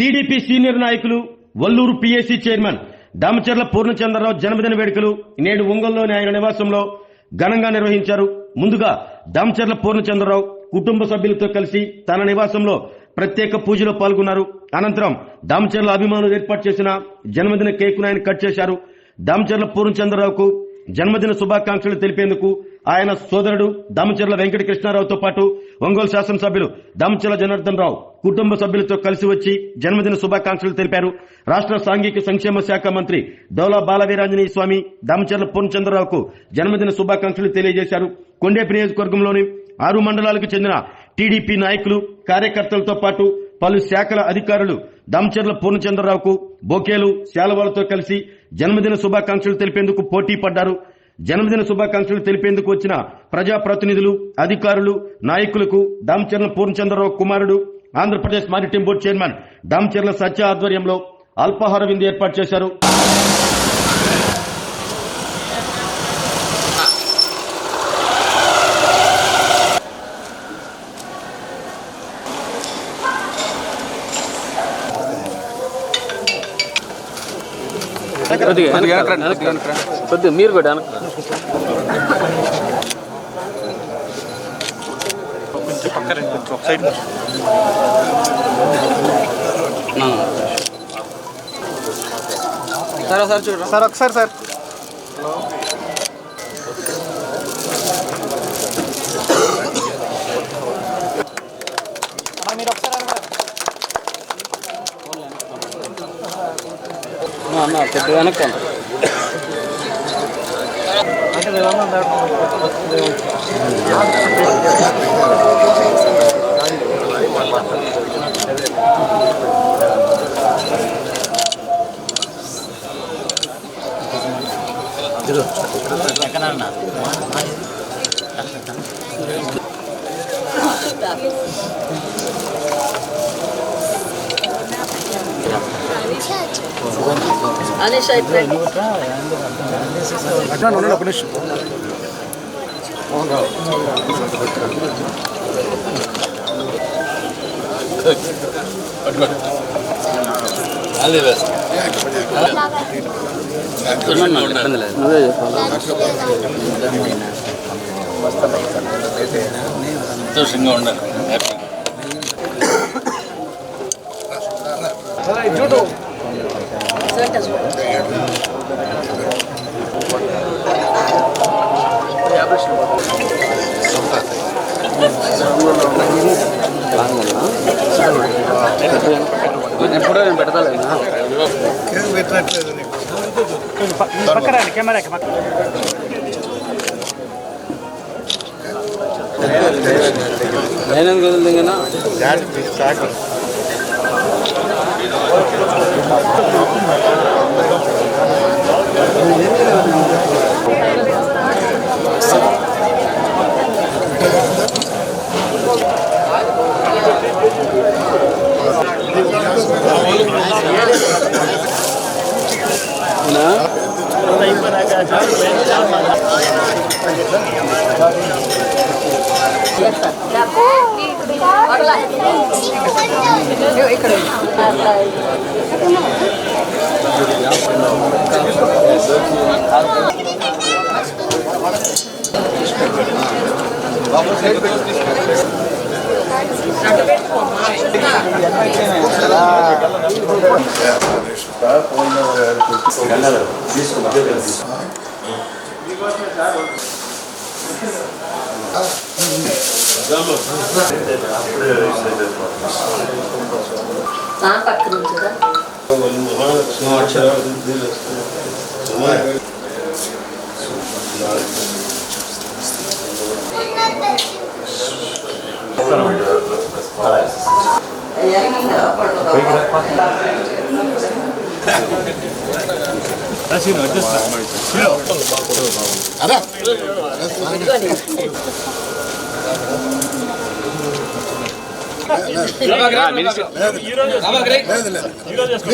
TDP senior నాయకులు Valluru PAC chairman Damacharla Purnachandrarao జన్మదిన వేడుకలు నేడు ఒంగోలులోని ఆయన నివాసంలో ఘనంగా నిర్వహించారు. ముందుగా దామచర్ల పూర్ణచంద్రరావు కుటుంబ సభ్యులతో కలిసి తన నివాసంలో ప్రత్యేక పూజలో పాల్గొన్నారు. అనంతరం దామచర్ల అభిమానులు ఏర్పాటు చేసిన జన్మదిన కేకును ఆయన కట్ చేశారు. దామచర్ల పూర్ణచంద్రరావుకు జన్మదిన శుభాకాంక్షలు తెలిపేందుకు ఆయన సోదరుడు దామచర్ల వెంకటకృష్ణారావుతో పాటు ఒంగోలు శాసనసభ్యులు దామచర్ల జనార్దన్ రావు కుటుంబ సభ్యులతో కలిసి వచ్చి జన్మదిన శుభాకాంక్షలు తెలిపారు. రాష్ట్ర సాంఘిక సంక్షేమ శాఖ మంత్రి దౌలా బాలవీరాంజనేయ స్వామి దామచర్ల పూర్ణచంద్రరావుకు జన్మదిన శుభాకాంక్షలు తెలియజేశారు. కొండేపి నియోజకవర్గంలోని 6 మండలాలకు చెందిన టీడీపీ నాయకులు కార్యకర్తలతో పాటు పలు శాఖల అధికారులు దామచర్ల పూర్ణచంద్రరావుకు బొకేలు శాలువాలతో కలిసి జన్మదిన శుభాకాంక్షలు తెలిపేందుకు పోటీ పడ్డారు. జన్మదిన శుభాకాంక్షలు తెలిపేందుకు వచ్చిన ప్రజాప్రతినిధులు అధికారులు నాయకులకు దామచర్ల పూర్ణచంద్రరావు కుమారుడు Andhra Pradesh maritime board chairman Damacharla సత్య ఆధ్వర్యంలో అల్పాహార విందు ఏర్పాటు చేశారు. కొద్దిగా మీరు కూడా కొంచెం పక్కన ఒక సైడ్ సార్ ఒకసారి చూడండి సార్ ఒకసారి సార్ మీరు ఒకసారి అన్న పెద్ద వెనక్కి సంతోషంగా ఉండాలి. ఎప్పుడో నేను పెడతాను పక్కన కెమెరా నేను కుదురుతుందా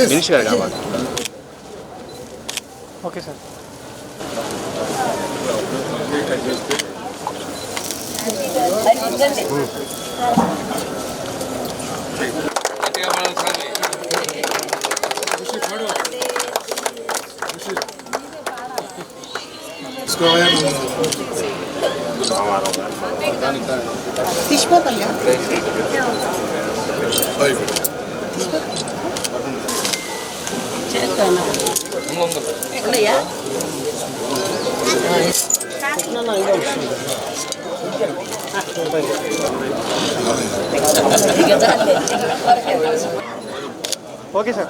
మినిస్టర్ కావాలి. Okay sir. తీసిపోతాను ఎక్కడయ్యా okay sir.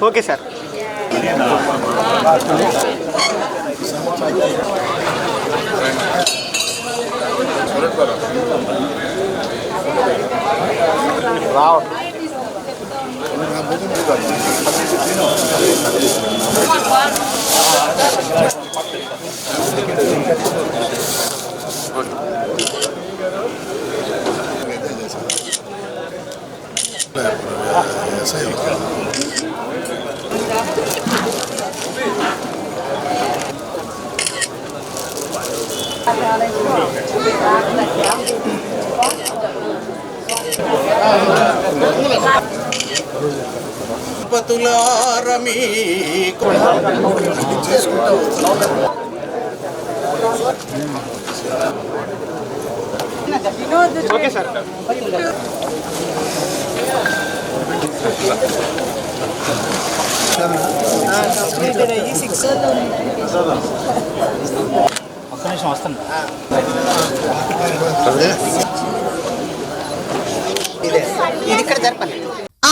Okay sir. Okay sir. ఒక్క నిమిషం వస్తాను.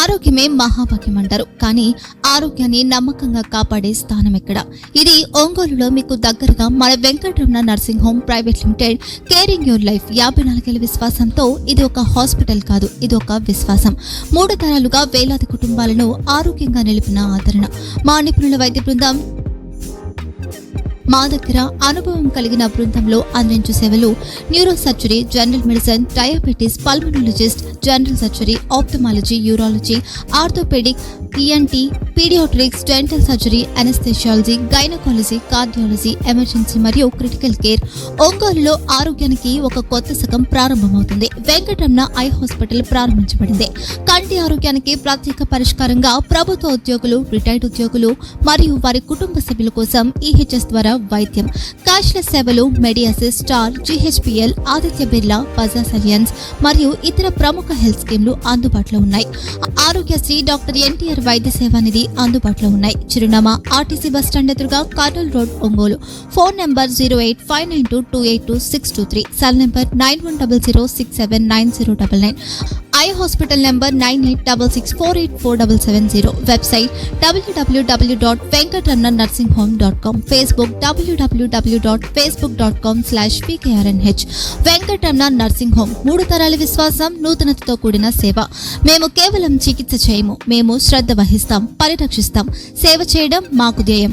ఆరోగ్యమే మహాభాగ్యం అంటారు, కానీ ఆరోగ్యాన్ని నమ్మకంగా కాపాడే స్థానం ఎక్కడ? ఇది ఒంగోలులో మీకు దగ్గరగా మన Venkataramana nursing home private limited. Caring your life 54 ఏళ్ల విశ్వాసంతో ఇది ఒక హాస్పిటల్ కాదు, ఇది ఒక విశ్వాసం. 3 తరాలుగా వేలాది కుటుంబాలను ఆరోగ్యంగా నిలిపిన ఆదరణ. మా నిపుణుల వైద్య బృందం మా దగ్గర అనుభవం కలిగిన బృందంలో అందించే సేవలు neuro surgery, general medicine, diabetes, pulmonologist, general surgery, ophthalmology, urology, orthopaedic, ENT, paediatrics, dental surgery, anaesthesiology, gynaecology, cardiology, emergency మరియు క్రిటికల్ కేర్. ఒంగోలులో ఆరోగ్యానికి ఒక కొత్త శకం ప్రారంభమవుతుంది. వెంకటరమణ ఐ హాస్పిటల్ ప్రారంభించబడింది. కంటి ఆరోగ్యానికి ప్రత్యేక పరిష్కారంగా ప్రభుత్వ ఉద్యోగులు, రిటైర్డ్ ఉద్యోగులు మరియు వారి కుటుంబ సభ్యుల కోసం ఈహెచ్ఎస్ ద్వారా వైద్యం, క్యాష్లెస్ సేవలు, మెడియాసిస్, స్టార్, జీహెచ్పీఎల్, ఆదిత్య బిర్లా, బజాజ్ అలియన్స్ మరియు ఇతర ప్రముఖ హెల్త్ స్కీమ్లు అందుబాటులో ఉన్నాయి. ఆరోగ్యశ్రీ, డాక్టర్ ఎన్టీఆర్ వైద్య సేవానిధి అందుబాటులో ఉన్నాయి. చిరునామా ఆర్టీసీ బస్టాండ్ ఎదురుగా, Kurnool road, Ongole. Phone number 08592282623, cell number 9100679099, eye hospital number 9866484770, website www.venkatramanarsinghome.com, Facebook www.facebook.com/pkrnh. Venkataramana nursing home, 3 తరాల విశ్వాసం, నూతనతతో కూడిన సేవ. మేము కేవలం చికిత్స చేయము, మేము శ్రద్ధ వహిస్తాం, పరిరక్షిస్తాం. సేవ చేయడం మాకు ధ్యేయం.